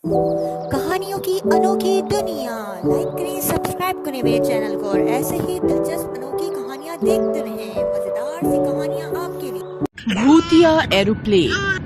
कहानियों की अनोखी दुनिया लाइक करें, सब्सक्राइब करें मेरे चैनल को और ऐसे ही दिलचस्प अनोखी कहानियाँ देखते रहें। मजेदार सी कहानियाँ आपके लिए। भूतिया एरोप्लेन।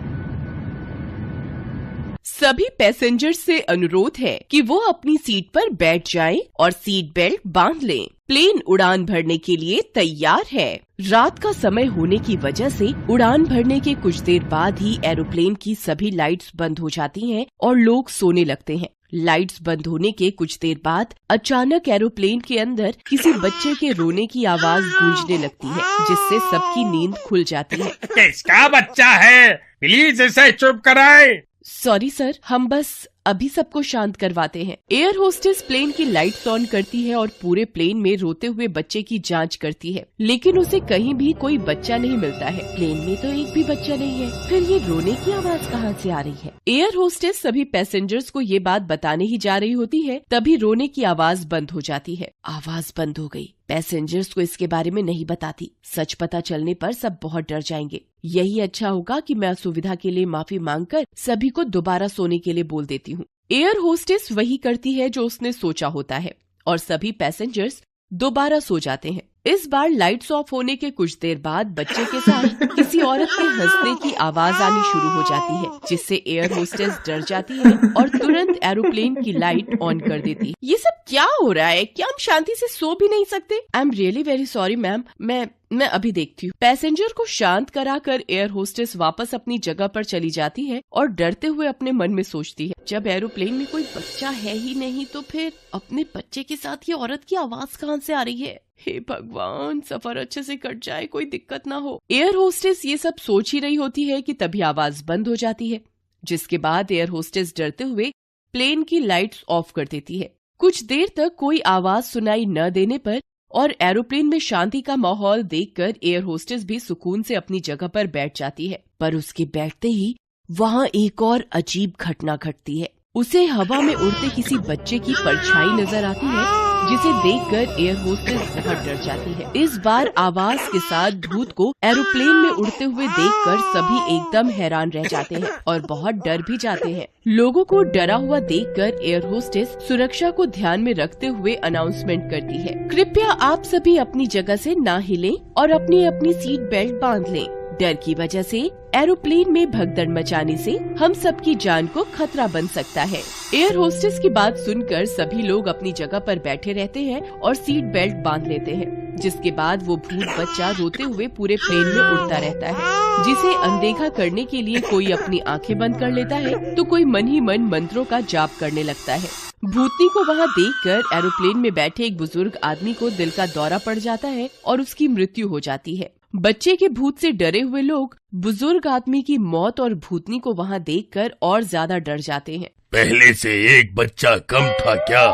सभी पैसेंजर्स से अनुरोध है कि वो अपनी सीट पर बैठ जाएं और सीट बेल्ट बांध लें। प्लेन उड़ान भरने के लिए तैयार है। रात का समय होने की वजह से उड़ान भरने के कुछ देर बाद ही एरोप्लेन की सभी लाइट्स बंद हो जाती हैं और लोग सोने लगते हैं। लाइट्स बंद होने के कुछ देर बाद अचानक एरोप्लेन के अंदर किसी बच्चे के रोने की आवाज गूंजने लगती है, जिससे सबकी नींद खुल जाती है। किसका बच्चा है? प्लीज इसे चुप कराएं। सॉरी सर, हम बस अभी सबको शांत करवाते हैं। एयर होस्टेस प्लेन की लाइट्स ऑन करती है और पूरे प्लेन में रोते हुए बच्चे की जांच करती है, लेकिन उसे कहीं भी कोई बच्चा नहीं मिलता है। प्लेन में तो एक भी बच्चा नहीं है, फिर ये रोने की आवाज कहाँ से आ रही है? एयर होस्टेस सभी पैसेंजर्स को ये बात बताने ही जा रही होती है, तभी रोने की आवाज बंद हो जाती है। आवाज बंद हो गई। पैसेंजर्स को इसके बारे में नहीं बताती। सच पता चलने पर सब बहुत डर जाएंगे। यही अच्छा होगा कि मैं असुविधा के लिए माफी मांगकर सभी को दोबारा सोने के लिए बोल देती हूँ। एयर होस्टेस वही करती है जो उसने सोचा होता है और सभी पैसेंजर्स दोबारा सो जाते हैं। इस बार लाइट्स ऑफ होने के कुछ देर बाद बच्चे के साथ किसी औरत के हंसने की आवाज आनी शुरू हो जाती है, जिससे एयर होस्टेस डर जाती है और तुरंत एरोप्लेन की लाइट ऑन कर देती है। ये सब क्या हो रहा है? क्या हम शांति से सो भी नहीं सकते? I am really very sorry ma'am, मैं अभी देखती हूँ। पैसेंजर को शांत कराकर एयर होस्टेस वापस अपनी जगह पर चली जाती है और डरते हुए अपने मन में सोचती है, जब एरोप्लेन में कोई बच्चा है ही नहीं तो फिर अपने बच्चे के साथ ये औरत की आवाज कहाँ से आ रही है? हे भगवान, सफर अच्छे से कट जाए, कोई दिक्कत ना हो। एयर होस्टेस ये सब सोच ही रही होती है कि तभी आवाज बंद हो जाती है, जिसके बाद एयर होस्टेस डरते हुए प्लेन की लाइट्स ऑफ कर देती है। कुछ देर तक कोई आवाज सुनाई न देने पर और एरोप्लेन में शांति का माहौल देखकर एयर होस्टेस भी सुकून से अपनी जगह पर बैठ जाती है। पर उसके बैठते ही वहाँ एक और अजीब घटना घटती है। उसे हवा में उड़ते किसी बच्चे की परछाई नजर आती है, जिसे देखकर एयर होस्टेस बहुत डर जाती है। इस बार आवाज के साथ भूत को एरोप्लेन में उड़ते हुए देखकर सभी एकदम हैरान रह जाते हैं और बहुत डर भी जाते हैं। लोगों को डरा हुआ देखकर एयर होस्टेस सुरक्षा को ध्यान में रखते हुए अनाउंसमेंट करती है, कृपया आप सभी अपनी जगह से ना हिलें और अपनी अपनी सीट बेल्ट बांध लें। डर की वजह से एरोप्लेन में भगदड़ मचाने से हम सबकी जान को खतरा बन सकता है। एयर होस्टेस की बात सुनकर सभी लोग अपनी जगह पर बैठे रहते हैं और सीट बेल्ट बांध लेते हैं, जिसके बाद वो भूत बच्चा रोते हुए पूरे प्लेन में उड़ता रहता है, जिसे अनदेखा करने के लिए कोई अपनी आंखें बंद कर लेता है तो कोई मन ही मन मंत्रों का जाप करने लगता है। भूतनी को वहाँ देखकर एरोप्लेन में बैठे एक बुजुर्ग आदमी को दिल का दौरा पड़ जाता है और उसकी मृत्यु हो जाती है। बच्चे के भूत से डरे हुए लोग बुजुर्ग आदमी की मौत और भूतनी को वहाँ देखकर और ज्यादा डर जाते हैं। पहले से एक बच्चा कम था क्या,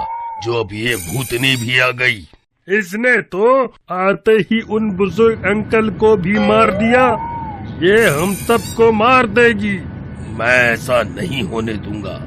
जो अब ये भूतनी भी आ गई? इसने तो आते ही उन बुजुर्ग अंकल को भी मार दिया। ये हम सबको मार देगी। मैं ऐसा नहीं होने दूंगा।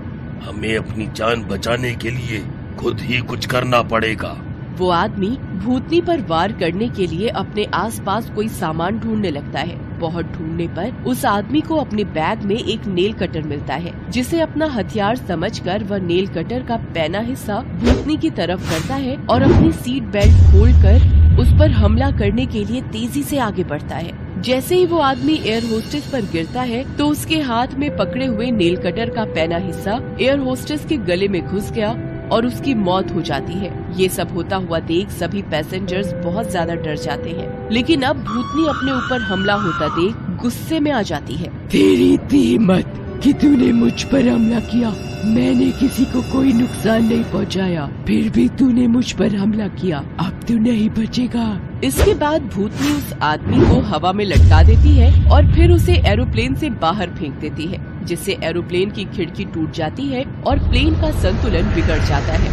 हमें अपनी जान बचाने के लिए खुद ही कुछ करना पड़ेगा। वो आदमी भूतनी पर वार करने के लिए अपने आसपास कोई सामान ढूंढने लगता है। बहुत ढूंढने पर उस आदमी को अपने बैग में एक नेल कटर मिलता है, जिसे अपना हथियार समझकर वह नेल कटर का पैना हिस्सा भूतनी की तरफ करता है और अपनी सीट बेल्ट खोलकर उस पर हमला करने के लिए तेजी से आगे बढ़ता है। जैसे ही वो आदमी एयर होस्टेस पर गिरता है तो उसके हाथ में पकड़े हुए नेल कटर का पैना हिस्सा एयर होस्टेस के गले में घुस गया और उसकी मौत हो जाती है। ये सब होता हुआ देख सभी पैसेंजर्स बहुत ज्यादा डर जाते हैं, लेकिन अब भूतनी अपने ऊपर हमला होता देख गुस्से में आ जाती है। तेरी इतनी हिम्मत कि तूने मुझ पर हमला किया। मैंने किसी को कोई नुकसान नहीं पहुंचाया, फिर भी तूने मुझ पर हमला किया। अब तू नहीं बचेगा। इसके बाद भूतनी उस आदमी को हवा में लटका देती है और फिर उसे एरोप्लेन से बाहर फेंक देती है, जिससे एरोप्लेन की खिड़की टूट जाती है और प्लेन का संतुलन बिगड़ जाता है।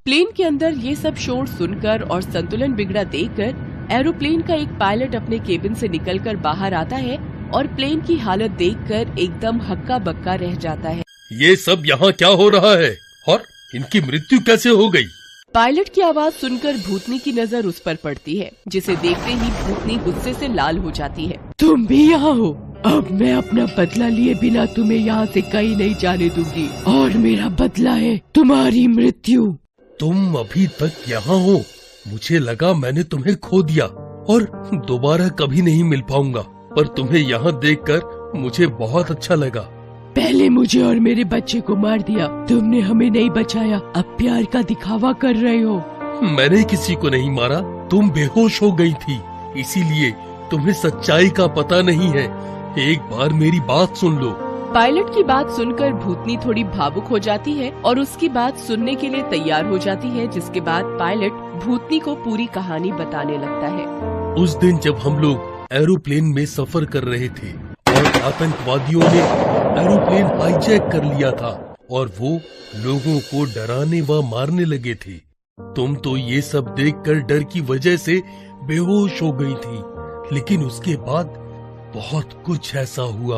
प्लेन के अंदर ये सब शोर सुनकर और संतुलन बिगड़ा देखकर एरोप्लेन का एक पायलट अपने केबिन से निकलकर बाहर आता है और प्लेन की हालत देखकर एकदम हक्का बक्का रह जाता है। ये सब यहाँ क्या हो रहा है और इनकी मृत्यु कैसे हो गई? पायलट की आवाज सुनकर भूतनी की नजर उस पर पड़ती है, जिसे देखते ही भूतनी गुस्से से लाल हो जाती है। तुम भी यहाँ हो? अब मैं अपना बदला लिए बिना तुम्हें यहाँ से कहीं नहीं जाने दूंगी, और मेरा बदला है तुम्हारी मृत्यु। तुम अभी तक यहाँ हो, मुझे लगा मैंने तुम्हें खो दिया और दोबारा कभी नहीं मिल पाऊंगा, पर तुम्हें यहाँ देखकर मुझे बहुत अच्छा लगा। पहले मुझे और मेरे बच्चे को मार दिया, तुमने हमें नहीं बचाया, अब प्यार का दिखावा कर रहे हो। मैंने किसी को नहीं मारा, तुम बेहोश हो गई थी, इसीलिए तुम्हें सच्चाई का पता नहीं है। एक बार मेरी बात सुन लो। पायलट की बात सुनकर भूतनी थोड़ी भावुक हो जाती है और उसकी बात सुनने के लिए तैयार हो जाती है, जिसके बाद पायलट भूतनी को पूरी कहानी बताने लगता है। उस दिन जब हम लोग एरोप्लेन में सफर कर रहे थे और आतंकवादियों ने एरोप्लेन हाईजैक कर लिया था और वो लोगों को डराने व मारने लगे थे। तुम तो ये सब देखकर डर की वजह से बेहोश हो गई थी, लेकिन उसके बाद बहुत कुछ ऐसा हुआ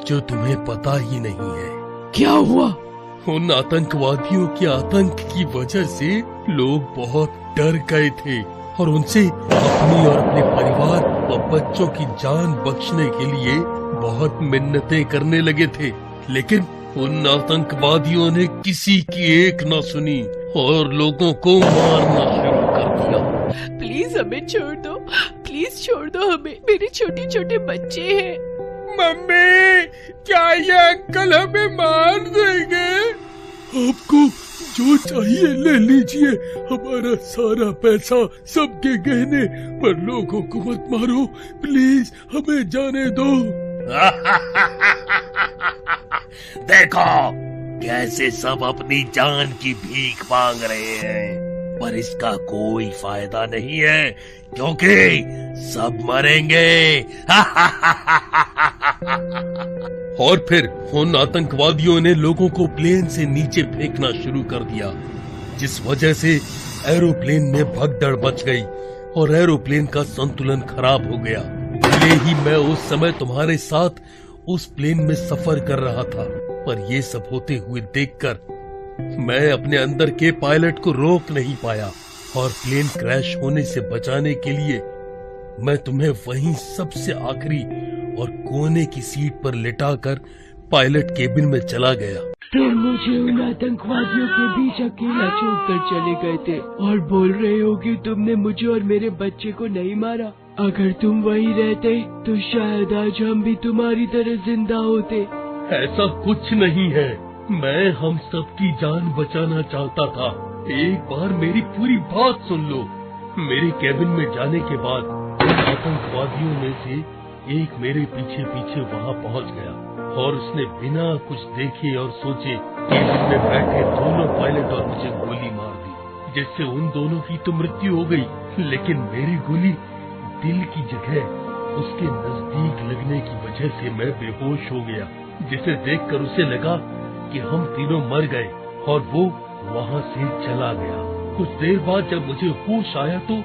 जो तुम्हें पता ही नहीं है। क्या हुआ? उन आतंकवादियों के आतंक की वजह से लोग बहुत डर गए थे और उनसे अपनी और अपने परिवार व बच्चों की जान बख्शने के लिए बहुत मिन्नतें करने लगे थे, लेकिन उन आतंकवादियों ने किसी की एक न सुनी और लोगों को मारना शुरू कर दिया। प्लीज हमें छोड़ दो, प्लीज छोड़ दो हमें, मेरे छोटे छोटे बच्चे हैं। मम्मी, क्या ये अंकल हमें मार देंगे? आपको जो चाहिए ले लीजिए, हमारा सारा पैसा, सबके गहने, पर लोगों को मत मारो, प्लीज हमें जाने दो। देखो कैसे सब अपनी जान की भीख मांग रहे हैं, पर इसका कोई फायदा नहीं है क्योंकि सब मरेंगे। और फिर उन आतंकवादियों ने लोगों को प्लेन से नीचे फेंकना शुरू कर दिया, जिस वजह से एरोप्लेन में भगदड़ मच गई और एरोप्लेन का संतुलन खराब हो गया। भले ही मैं उस समय तुम्हारे साथ उस प्लेन में सफर कर रहा था, पर ये सब होते हुए देखकर मैं अपने अंदर के पायलट को रोक नहीं पाया और प्लेन क्रैश होने से बचाने के लिए मैं तुम्हें वहीं सबसे आखिरी और कोने की सीट पर लिटाकर पायलट केबिन में चला गया। तुम मुझे उन आतंकवादियों के बीच अकेला छोड़कर चले गए थे और बोल रहे हो कि तुमने मुझे और मेरे बच्चे को नहीं मारा। अगर तुम वहीं रहते तो शायद आज हम भी तुम्हारी तरह जिंदा होते। ऐसा कुछ नहीं है, मैं हम सबकी जान बचाना चाहता था। एक बार मेरी पूरी बात सुन लो। मेरे केबिन में जाने के बाद आतंकवादियों में से एक मेरे पीछे पीछे वहाँ पहुँच गया और उसने बिना कुछ देखे और सोचे केबिन में बैठे दोनों पायलट और मुझे गोली मार दी, जिससे उन दोनों की तो मृत्यु हो गई, लेकिन मेरी गोली दिल की जगह उसके नजदीक लगने की वजह से मैं बेहोश हो गया, जिसे देखकर उसे लगा कि हम तीनों मर गए और वो वहाँ से चला गया। कुछ देर बाद जब मुझे होश आया तो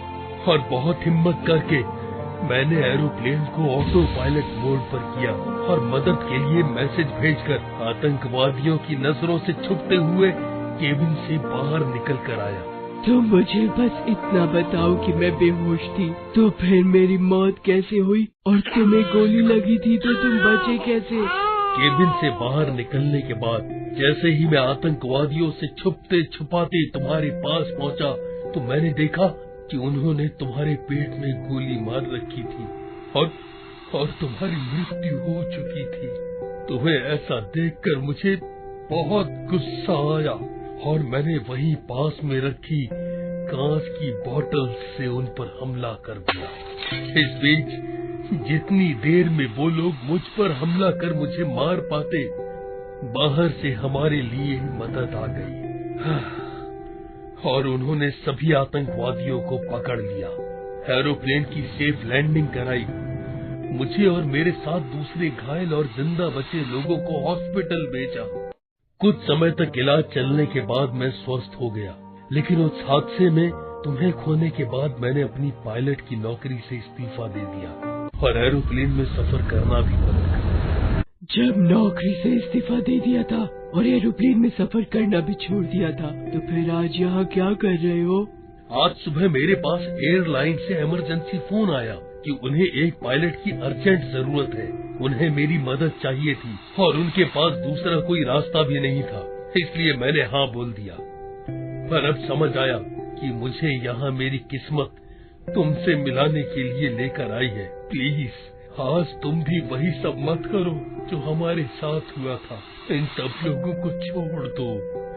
और बहुत हिम्मत करके मैंने एरोप्लेन को ऑटो पायलट मोड पर किया और मदद के लिए मैसेज भेजकर आतंकवादियों की नजरों से छुपते हुए केबिन से बाहर निकल कर आया। तुम मुझे बस इतना बताओ कि मैं बेहोश थी, तो फिर मेरी मौत कैसे हुई और तुम्हें गोली लगी थी तो तुम बचे कैसे? केबिन से बाहर निकलने के बाद जैसे ही मैं आतंकवादियों से छुपते छुपाते तुम्हारे पास पहुंचा तो मैंने देखा कि उन्होंने तुम्हारे पेट में गोली मार रखी थी और तुम्हारी मृत्यु हो चुकी थी। तुम्हें ऐसा देखकर मुझे बहुत गुस्सा आया और मैंने वहीं पास में रखी कांच की बोतल से उन पर हमला कर दिया। इस बीच जितनी देर में वो लोग मुझ पर हमला कर मुझे मार पाते, बाहर से हमारे लिए मदद आ गई और उन्होंने सभी आतंकवादियों को पकड़ लिया। एरोप्लेन की सेफ लैंडिंग कराई, मुझे और मेरे साथ दूसरे घायल और जिंदा बचे लोगों को हॉस्पिटल भेजा। कुछ समय तक इलाज चलने के बाद मैं स्वस्थ हो गया, लेकिन उस हादसे में तुम्हें खोने के बाद मैंने अपनी पायलट की नौकरी से इस्तीफा दे दिया और एरोप्लेन में सफर करना भी बंद कर दिया। जब नौकरी से इस्तीफा दे दिया था और एरोप्लेन में सफर करना भी छोड़ दिया था, तो फिर आज यहाँ क्या कर रहे हो? आज सुबह मेरे पास एयरलाइन से इमरजेंसी फोन आया कि उन्हें एक पायलट की अर्जेंट जरूरत है। उन्हें मेरी मदद चाहिए थी और उनके पास दूसरा कोई रास्ता भी नहीं था, इसलिए मैंने हाँ बोल दिया। पर अब समझ आया कि मुझे यहाँ मेरी किस्मत तुमसे मिलाने के लिए लेकर आई है। प्लीज आज तुम भी वही सब मत करो जो हमारे साथ हुआ था। इन सब लोगों को छोड़ दो।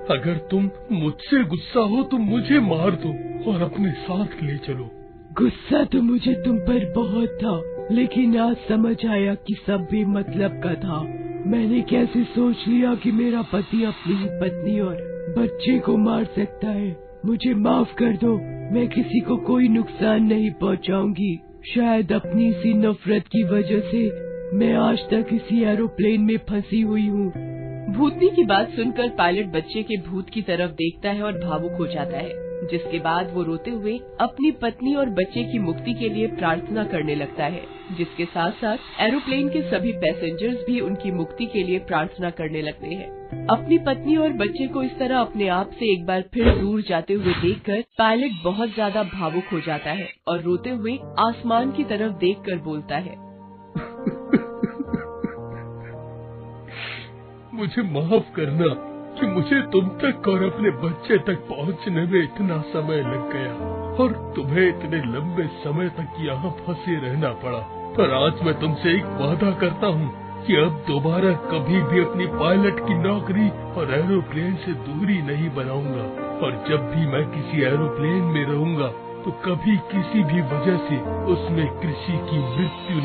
अगर तुम मुझसे गुस्सा हो तो मुझे मार दो और अपने साथ ले चलो। गुस्सा तो मुझे तुम पर बहुत था, लेकिन आज समझ आया कि सब भी मतलब का था। मैंने कैसे सोच लिया कि मेरा पति अपनी ही पत्नी और बच्चे को मार सकता है। मुझे माफ कर दो, मैं किसी को कोई नुकसान नहीं पहुंचाऊंगी। शायद अपनी सी नफरत की वजह से मैं आज तक इसी एरोप्लेन में फंसी हुई हूँ। भूतनी की बात सुनकर पायलट बच्चे के भूत की तरफ देखता है और भावुक हो जाता है, जिसके बाद वो रोते हुए अपनी पत्नी और बच्चे की मुक्ति के लिए प्रार्थना करने लगता है, जिसके साथ साथ एरोप्लेन के सभी पैसेंजर्स भी उनकी मुक्ति के लिए प्रार्थना करने लगते हैं। अपनी पत्नी और बच्चे को इस तरह अपने आप से एक बार फिर दूर जाते हुए देखकर पायलट बहुत ज्यादा भावुक हो जाता है और रोते हुए आसमान की तरफ देखकर बोलता है, मुझे माफ करना कि मुझे तुम तक और अपने बच्चे तक पहुंचने में इतना समय लग गया और तुम्हें इतने लंबे समय तक यहाँ फंसे रहना पड़ा। पर आज मैं तुमसे एक वादा करता हूँ कि अब दोबारा कभी भी अपनी पायलट की नौकरी और एरोप्लेन से दूरी नहीं बनाऊंगा। और जब भी मैं किसी एरोप्लेन में रहूंगा तो कभी किसी भी वजह से उसमें किसी की मृत्यु